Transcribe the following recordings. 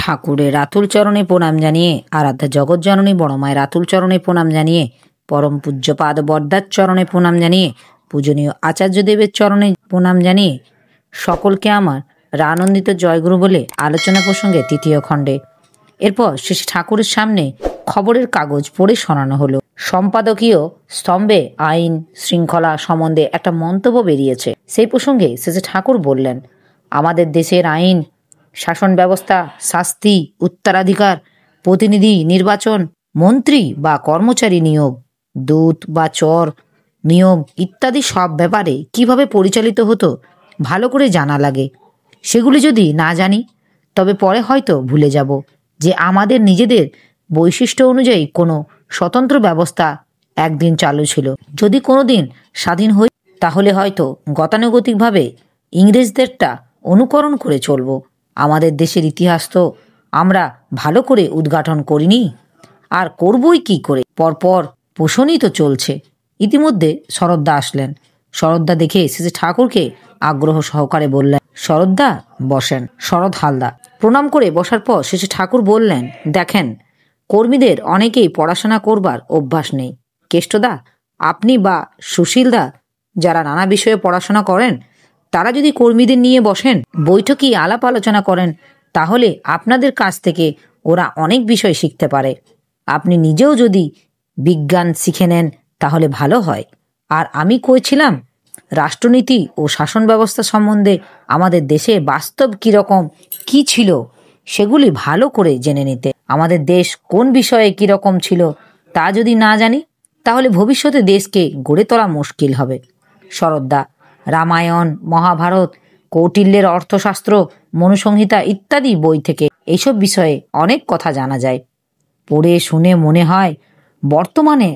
ঠাকুরের রাতুল চরণে প্রণাম জানিয়ে, আরাধ্যা জগৎজননী বড় মায়ের রাতুল চরণে প্রণাম জানিয়ে, পরম পূজ্যপাদ বরদার চরণে প্রণাম জানিয়ে, পূজনীয় আচার্যদেবের চরণে প্রণাম জানিয়ে সকলকে আমার রানন্দিত জয়গুরু বলে আলোচনা প্রসঙ্গে তৃতীয় খণ্ডে। এরপর শ্রী ঠাকুরের সামনে খবরের কাগজ পড়ে শোনানো হলো। সম্পাদকীয় স্তম্ভে আইন শৃঙ্খলা সম্বন্ধে একটা মন্তব্য বেরিয়েছে। সেই প্রসঙ্গে শ্রী ঠাকুর বললেন, আমাদের দেশের আইন শাসন ব্যবস্থা, শাস্তি, উত্তরাধিকার, প্রতিনিধি নির্বাচন, মন্ত্রী বা কর্মচারী নিয়োগ, দূত বা চর নিয়োগ ইত্যাদি সব ব্যাপারে কিভাবে পরিচালিত হতো ভালো করে জানা লাগে। সেগুলি যদি না জানি তবে পরে হয়তো ভুলে যাব যে আমাদের নিজেদের বৈশিষ্ট্য অনুযায়ী কোনো স্বতন্ত্র ব্যবস্থা একদিন চালু ছিল। যদি কোনো দিন স্বাধীন হই তাহলে হয়তো গতানুগতিকভাবে ইংরেজদেরটা অনুকরণ করে চলব। আমাদের দেশের ইতিহাস তো আমরা ভালো করে উদ্ঘাটন করিনি, আর করবই কি করে? পরপর পোষণই তো চলছে। ইতিমধ্যে শরৎদা আসলেন। শরৎদা দেখে শ্রী ঠাকুরকে আগ্রহ সহকারে বললেন, শরৎদা বসেন। শরৎ হালদার প্রণাম করে বসার পর শ্রী ঠাকুর বললেন, দেখেন, কর্মীদের অনেকেই পড়াশোনা করবার অভ্যাস নেই। কেষ্টদা, আপনি বা সুশীলদা যারা নানা বিষয়ে পড়াশোনা করেন, তারা যদি কর্মীদের নিয়ে বসেন, বৈঠকি আলাপ আলোচনা করেন, তাহলে আপনাদের কাছ থেকে ওরা অনেক বিষয় শিখতে পারে। আপনি নিজেও যদি বিজ্ঞান শিখে নেন তাহলে ভালো হয়। আর আমি কইছিলাম, রাষ্ট্রনীতি ও শাসন ব্যবস্থা সম্বন্ধে আমাদের দেশে বাস্তব কীরকম কি ছিল সেগুলি ভালো করে জেনে নিতে। আমাদের দেশ কোন বিষয়ে কীরকম ছিল তা যদি না জানি তাহলে ভবিষ্যতে দেশকে গড়ে তোলা মুশকিল হবে। শরৎদা, রামায়ণ, মহাভারত, কৌটিল্যের অর্থশাস্ত্র, মনুসংহিতা ইত্যাদি বই থেকে এইসব বিষয়ে অনেক কথা জানা যায়। পড়ে শুনে মনে হয় বর্তমানে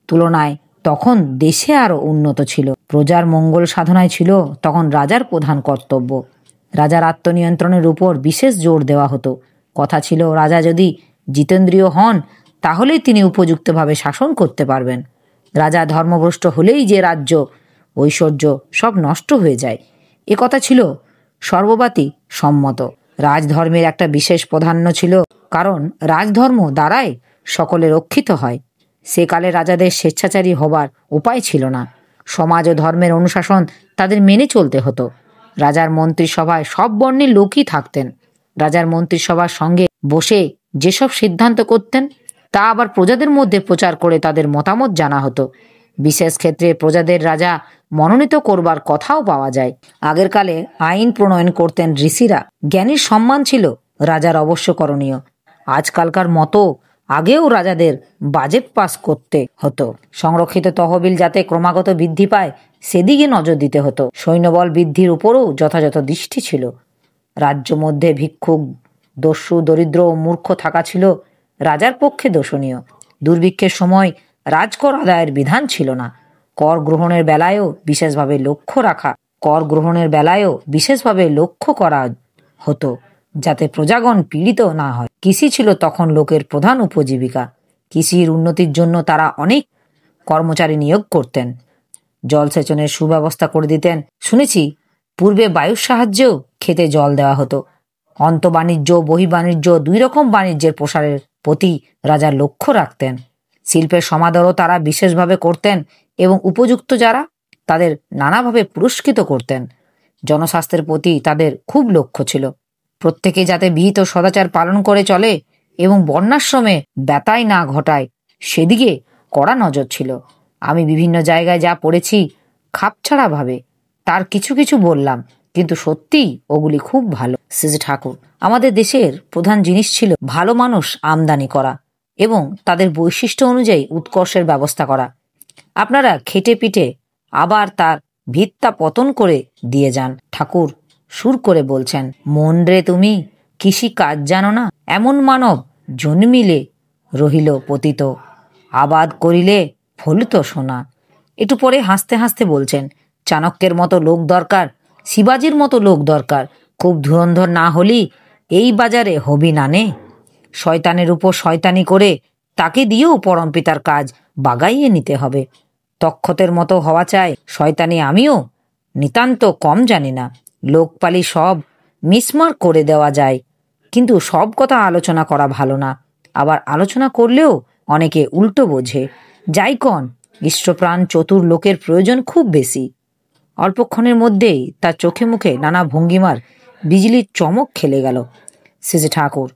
তুলনায় তখন দেশে আরো উন্নত ছিল। প্রজার মঙ্গল সাধনায় ছিল তখন রাজার প্রধান কর্তব্য। রাজার আত্মনিয়ন্ত্রণের উপর বিশেষ জোর দেওয়া হতো। কথা ছিল, রাজা যদি জিতেন্দ্রীয় হন তাহলেই তিনি উপযুক্তভাবে শাসন করতে পারবেন। রাজা ধর্মভ্রষ্ট হলেই যে রাজ্য ঐশ্বর্য সব নষ্ট হয়ে যায়, এ কথা ছিল সর্ববাতি সম্মত। রাজধর্মের একটা বিশেষ প্রাধান্য ছিল, কারণ রাজধর্ম দ্বারাই সকলে রক্ষিত হয়। সেকালে রাজাদের স্বেচ্ছাচারী হবার উপায় ছিল না। সমাজ ও ধর্মের অনুশাসন তাদের মেনে চলতে হতো। রাজার মন্ত্রিসভায় সব বর্ণের লোকই থাকতেন। রাজার মন্ত্রিসভার সঙ্গে বসে যেসব সিদ্ধান্ত করতেন তা আবার প্রজাদের মধ্যে প্রচার করে তাদের মতামত জানা হতো। বিশেষ ক্ষেত্রে প্রজাদের রাজা মনোনীত করবার কথাও পাওয়া যায়। আগের কালে আইন প্রণয়ন করতেন ঋষিরা। জ্ঞানীর সম্মান ছিল রাজার অবশ্য করণীয়। আজকালকার মতো আগেও রাজাদের বাজেট পাস করতে হতো। সংরক্ষিত তহবিল যাতে ক্রমাগত বৃদ্ধি পায় সেদিকে নজর দিতে হতো। সৈন্যবল বৃদ্ধির উপরও যথাযথ দৃষ্টি ছিল। রাজ্য মধ্যে ভিক্ষুক, দস্যু, দরিদ্র ও মূর্খ থাকা ছিল রাজার পক্ষে দোষণীয়। দুর্ভিক্ষের সময় রাজকর আদায়ের বিধান ছিল না। কর গ্রহণের বেলায়ও বিশেষভাবে লক্ষ্য করা হতো যাতে প্রজাগণ পীড়িত না হয়। কৃষি ছিল তখন লোকের প্রধান উপজীবিকা। কৃষির উন্নতির জন্য তারা অনেক কর্মচারী নিয়োগ করতেন। জলসেচনের সুব্যবস্থা করে দিতেন। শুনেছি পূর্বে বায়ুর সাহায্যেও খেতে জল দেওয়া হতো। অন্তঃবাণিজ্য, বহির্বাণিজ্য দুই রকম বাণিজ্যের প্রসারের প্রতি রাজা লক্ষ্য রাখতেন। শিল্পের সমাদরও তারা বিশেষভাবে করতেন এবং উপযুক্ত যারা তাদের নানাভাবে পুরস্কৃত করতেন। জনস্বাস্থ্যের প্রতি তাদের খুব লক্ষ্য ছিল। প্রত্যেকে যাতে বিহিত সদাচার পালন করে চলে এবং বর্ণাশ্রমে ব্যতায় না ঘটায় সেদিকে কড়া নজর ছিল। আমি বিভিন্ন জায়গায় যা পড়েছি খাপছাড়া ভাবে তার কিছু কিছু বললাম, কিন্তু সত্যিই ওগুলি খুব ভালো। শ্রী ঠাকুর, আমাদের দেশের প্রধান জিনিস ছিল ভালো মানুষ আমদানি করা এবং তাদের বৈশিষ্ট্য অনুযায়ী উৎকর্ষের ব্যবস্থা করা। আপনারা খেটে পিটে আবার তার ভিতটা পতন করে দিয়ে যান। ঠাকুর সুর করে বলছেন, মন রে তুমি কৃষি কাজ জানো না? এমন মানব জন্মিলে রহিল পতিত, আবাদ করিলে ফলিত সোনা। একটু পরে হাসতে হাসতে বলছেন, চাণক্যের মতো লোক দরকার, শিবাজির মতো লোক দরকার। খুব ধুরন্ধর না হলি এই বাজারে হবি না নে। শয়তানের উপর শয়তানি করে তাকে দিয়েও পরমপিতার কাজ বাগাইয়ে নিতে হবে। তক্ষতের মতো হওয়া চাই শয়তানি আমিও নিতান্ত কম জানি না। লোকপালি সব মিসমার করে দেওয়া যায়, কিন্তু সব কথা আলোচনা করা ভালো না, আবার আলোচনা করলেও অনেকে উল্টো বোঝে। যাই কন, ইষ্টপ্রাণ চতুর লোকের প্রয়োজন খুব বেশি। অল্পক্ষণের মধ্যেই তার চোখে মুখে নানা ভঙ্গিমার বিজলির চমক খেলে গেল। শ্রী ঠাকুর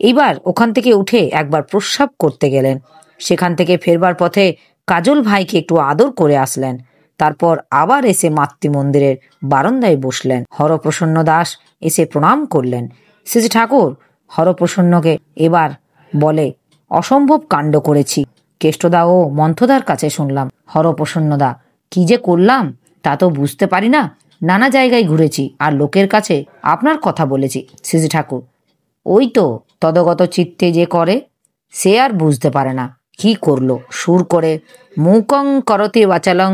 এইবার ওখান থেকে উঠে একবার প্রস্রাব করতে গেলেন। সেখান থেকে ফেরবার পথে কাজল ভাইকে একটু আদর করে আসলেন। তারপর আবার এসে মাতৃমন্দিরের বারান্দায় বসলেন। হরপ্রসন্ন দাস এসে প্রণাম করলেন। শ্রী ঠাকুর হরপ্রসন্নকে এবার বলে, অসম্ভব কাণ্ড করেছি। কেষ্টদা ও মন্থদার কাছে শুনলাম। হরপ্রসন্নদা, কি যে করলাম তা তো বুঝতে পারি না। নানা জায়গায় ঘুরেছি আর লোকের কাছে আপনার কথা বলেছি। শ্রী ঠাকুর, ওই তো তদগত চিত্তে যে করে সে আর বুঝতে পারে না কি করলো। সুর করে মূকং করতে বাচালং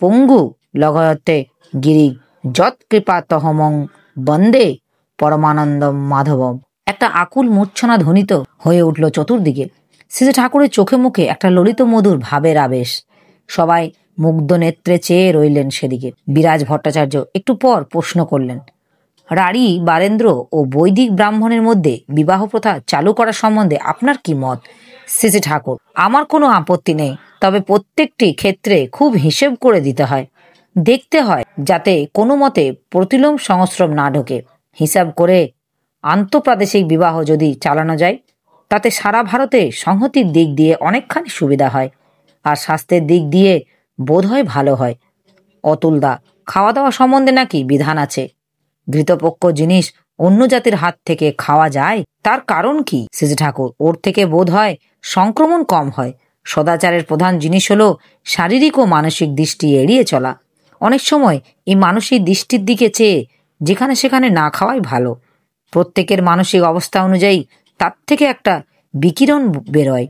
পঙ্গু লঘয়তে গিরি যৎ কৃপা তহমং বন্দে পরমানন্দম মাধবম। একটা আকুল মূর্ছনা ধ্বনিত হয়ে উঠল চতুর্দিকে। শ্রী ঠাকুরের চোখে মুখে একটা ললিত মধুর ভাবের আবেশ। সবাই মুগ্ধ নেত্রে চেয়ে রইলেন সেদিকে। বিরাজ ভট্টাচার্য একটু পর প্রশ্ন করলেন, রাঢ়ী বারেন্দ্র ও বৈদিক ব্রাহ্মণের মধ্যে বিবাহ প্রথা চালু করা সম্বন্ধে আপনার কি মত? শ্রী ঠাকুর, আমার কোনো আপত্তি নেই, তবে প্রত্যেকটি ক্ষেত্রে খুব হিসেব করে দিতে হয়। দেখতে হয় যাতে কোনো মতে প্রতিলোম সংস্রব না ঢোকে। হিসাব করে আন্তঃপ্রাদেশিক বিবাহ যদি চালানো যায় তাতে সারা ভারতে সংহতির দিক দিয়ে অনেকখানি সুবিধা হয়, আর স্বাস্থ্যের দিক দিয়ে বোধ হয় ভালো হয়। অতুলদা, খাওয়া দাওয়া সম্বন্ধে নাকি বিধান আছে? ঘৃতপক্ষ জিনিস অন্য জাতির হাত থেকে খাওয়া যায়, তার কারণ কি? শ্রী ঠাকুর, ওর থেকে বোধ হয় সংক্রমণ কম হয়। সদাচারের প্রধান জিনিস হলো শারীরিক ও মানসিক দৃষ্টি এড়িয়ে চলা। অনেক সময় এই মানসিক দৃষ্টির দিকে চেয়ে যেখানে সেখানে না খাওয়াই ভালো। প্রত্যেকের মানসিক অবস্থা অনুযায়ী তার থেকে একটা বিকিরণ বেরোয়,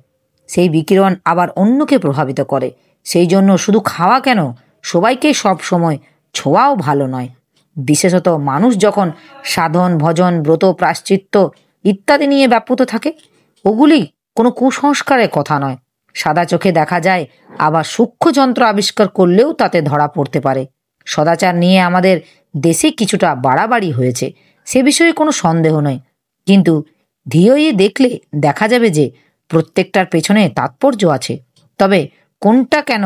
সেই বিকিরণ আবার অন্যকে প্রভাবিত করে। সেই জন্য শুধু খাওয়া কেন, সবাইকে সব সময় ছোঁয়াও ভালো নয়। বিশেষত মানুষ যখন সাধন ভজন ব্রত প্রায়শ্চিত্ত ইত্যাদি নিয়ে ব্যাপৃত থাকে, ওগুলি কোনো কুসংস্কারের কথা নয়। সাদা চোখে দেখা যায়, আবার সূক্ষ্ম যন্ত্র আবিষ্কার করলেও তাতে ধরা পড়তে পারে। সদাচার নিয়ে আমাদের দেশে কিছুটা বাড়াবাড়ি হয়েছে, সে বিষয়ে কোনো সন্দেহ নয়, কিন্তু ধীরে দেখলে দেখা যাবে যে প্রত্যেকটার পেছনে তাৎপর্য আছে। তবে কোনটা কেন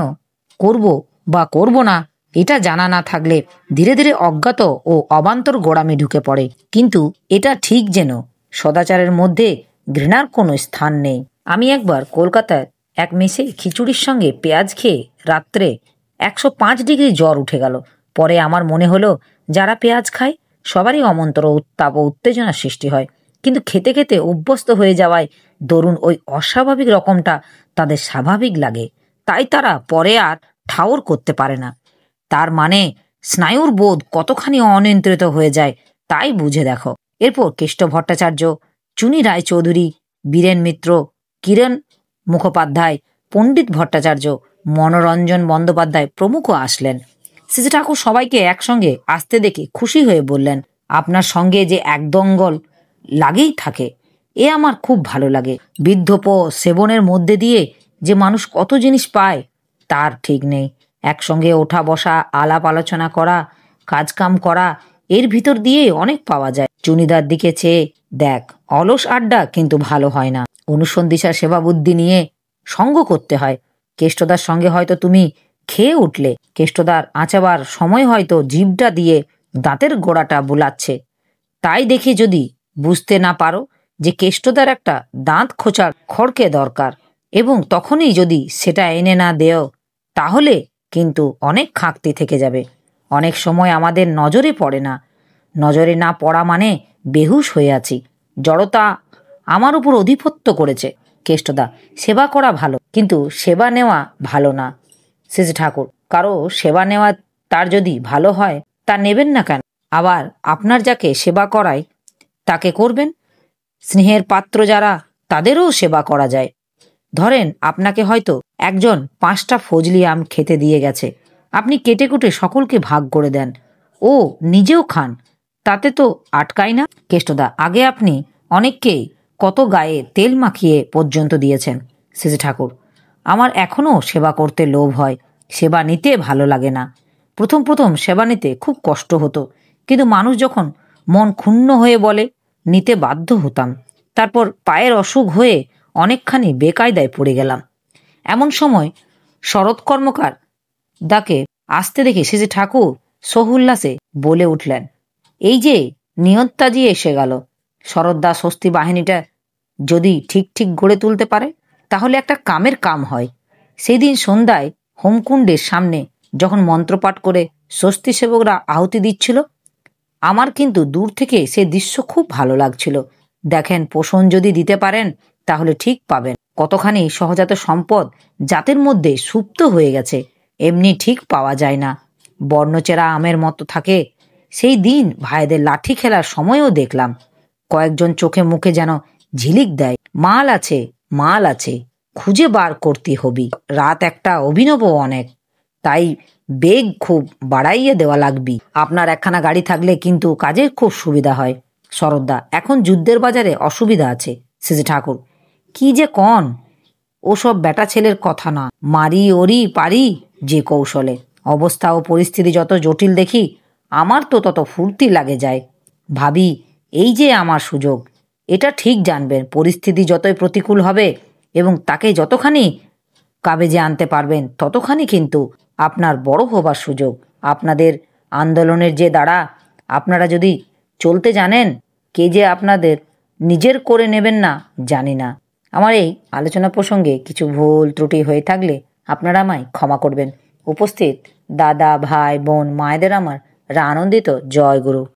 করব বা করব না এটা জানা না থাকলে ধীরে ধীরে অজ্ঞাত ও অবান্তর গোড়ামি ঢুকে পড়ে। কিন্তু এটা ঠিক যেন সদাচারের মধ্যে ঘৃণার কোনো স্থান নেই। আমি একবার কলকাতায় এক মেসে খিচুড়ির সঙ্গে পেঁয়াজ খেয়ে রাত্রে 105 ডিগ্রি জ্বর উঠে গেল। পরে আমার মনে হলো, যারা পেঁয়াজ খায় সবারই অমন্তর উত্তাপ ও উত্তেজনার সৃষ্টি হয়, কিন্তু খেতে খেতে অভ্যস্ত হয়ে যাওয়ায় দরুন ওই অস্বাভাবিক রকমটা তাদের স্বাভাবিক লাগে, তাই তারা পরে আর ঠাউর করতে পারে না। তার মানে স্নায়ুর বোধ কতখানি অনিয়ন্ত্রিত হয়ে যায় তাই বুঝে দেখো। এরপর কেষ্ট ভট্টাচার্য, চুনি রায়চৌধুরী, বীরেন মিত্র, কিরণ মুখোপাধ্যায়, পণ্ডিত ভট্টাচার্য, মনোরঞ্জন বন্দ্যোপাধ্যায় প্রমুখ আসলেন। শ্রী ঠাকুর সবাইকে একসঙ্গে আসতে দেখে খুশি হয়ে বললেন, আপনার সঙ্গে যে একদঙ্গল লাগেই থাকে, এ আমার খুব ভালো লাগে। বৃদ্ধপ সেবনের মধ্যে দিয়ে যে মানুষ কত জিনিস পায় তার ঠিক নেই। একসঙ্গে ওঠা বসা, আলাপ আলোচনা করা, কাজকাম করা, এর ভিতর দিয়ে অনেক পাওয়া যায়। চুনিদার দিকে চেয়ে দেখ, অলস আড্ডা কিন্তু ভালো হয় না। অনুসন্ধিসা সেবা বুদ্ধি নিয়ে সঙ্গ করতে হয়। কেষ্টদার সঙ্গে হয়তো তুমি খেয়ে উঠলে, কেষ্টদার আঁচাবার সময় হয়তো জিভটা দিয়ে দাঁতের গোড়াটা বুলাচ্ছে, তাই দেখে যদি বুঝতে না পারো যে কেষ্টদার একটা দাঁত খোঁচার খড়কে দরকার, এবং তখনই যদি সেটা এনে না দেও, তাহলে কিন্তু অনেক খাঁকতি থেকে যাবে। অনেক সময় আমাদের নজরে পড়ে না। নজরে না পড়া মানে বেহুশ হয়ে আছি, জড়তা আমার উপর অধিপত্য করেছে। কেষ্টদা, সেবা করা ভালো, কিন্তু সেবা নেওয়া ভালো না। শ্রী ঠাকুর, কারো সেবা নেওয়া তার যদি ভালো হয় তা নেবেন না কেন? আবার আপনার যাকে সেবা করায় তাকে করবেন। স্নেহের পাত্র যারা, তাদেরও সেবা করা যায়। ধরেন আপনাকে হয়তো একজন 5টা ফজলি আম খেতে দিয়ে গেছে, আপনি কেটে কুটে সকলকে ভাগ করে দেন, ও নিজেও খান, তাতে তো আটকায় না। কেষ্টদা, আগে আপনি অনেককেই কত গায়ে তেল মাখিয়ে পর্যন্ত দিয়েছেন। শ্রী ঠাকুর, আমার এখনো সেবা করতে লোভ হয়, সেবা নিতে ভালো লাগে না। প্রথম প্রথম সেবা নিতে খুব কষ্ট হতো, কিন্তু মানুষ যখন মন ক্ষুণ্ণ হয়ে বলে নিতে বাধ্য হতাম। তারপর পায়ের অসুখ হয়ে অনেকখানি বেকায়দায় পড়ে গেলাম। এমন সময় শরৎ কর্মকার দাকে আসতে দেখে সে যে ঠাকুর সোহুল্লাসে বলে উঠলেন, এই যে নিয়ন্তাজি এসে গেল। শরৎদা স্বস্তি বাহিনীটা যদি ঠিক ঠিক গড়ে তুলতে পারে তাহলে একটা কামের কাম হয়। সেই দিন সন্ধ্যায় হোমকুণ্ডের সামনে যখন মন্ত্রপাঠ করে স্বস্তি সেবকরা আহুতি দিচ্ছিল, আমার কিন্তু দূর থেকে সে দৃশ্য খুব ভালো লাগছিল। দেখেন, পোষণ যদি দিতে পারেন তাহলে ঠিক পাবেন। কতখানি সহজাত সম্পদ জাতের মধ্যে সুপ্ত হয়ে গেছে, এমনি ঠিক পাওয়া যায় না। বর্ণচেরা আমের মতো থাকে। সেই দিন ভাইদের লাঠি খেলার সময়ও দেখলাম কয়েকজন চোখে মুখে যেন ঝিলিক দেয়, মাল আছে, মাল আছে, খুঁজে বার করতে হবি। রাত একটা, অভিনব অনেক, তাই বেগ খুব বাড়াইয়ে দেওয়া লাগবি। আপনার একখানা গাড়ি থাকলে কিন্তু কাজের খুব সুবিধা হয়। শরৎদা, এখন যুদ্ধের বাজারে অসুবিধা আছে। সেজে ঠাকুর, কি যে কন, ওসব বেটা ছেলের কথা না। মারি ওরি পারি যে কৌশলে। অবস্থা ও পরিস্থিতি যত জটিল দেখি আমার তো তত ফুর্তি লাগে যায়। ভাবি, এই যে আমার সুযোগ, এটা ঠিক জানবেন, পরিস্থিতি যতই প্রতিকূল হবে এবং তাকে যতখানি কাবেজে আনতে পারবেন ততখানি কিন্তু আপনার বড় হবার সুযোগ। আপনাদের আন্দোলনের যে দ্বারা আপনারা যদি চলতে জানেন, কে যে আপনাদের নিজের করে নেবেন না জানি না। আমার এই আলোচনা প্রসঙ্গে কিছু ভুল ত্রুটি হয়ে থাকলে আপনারা আমায় ক্ষমা করবেন। উপস্থিত দাদা, ভাই, বোন, মায়েদের আমার আনন্দিত জয় গুরু।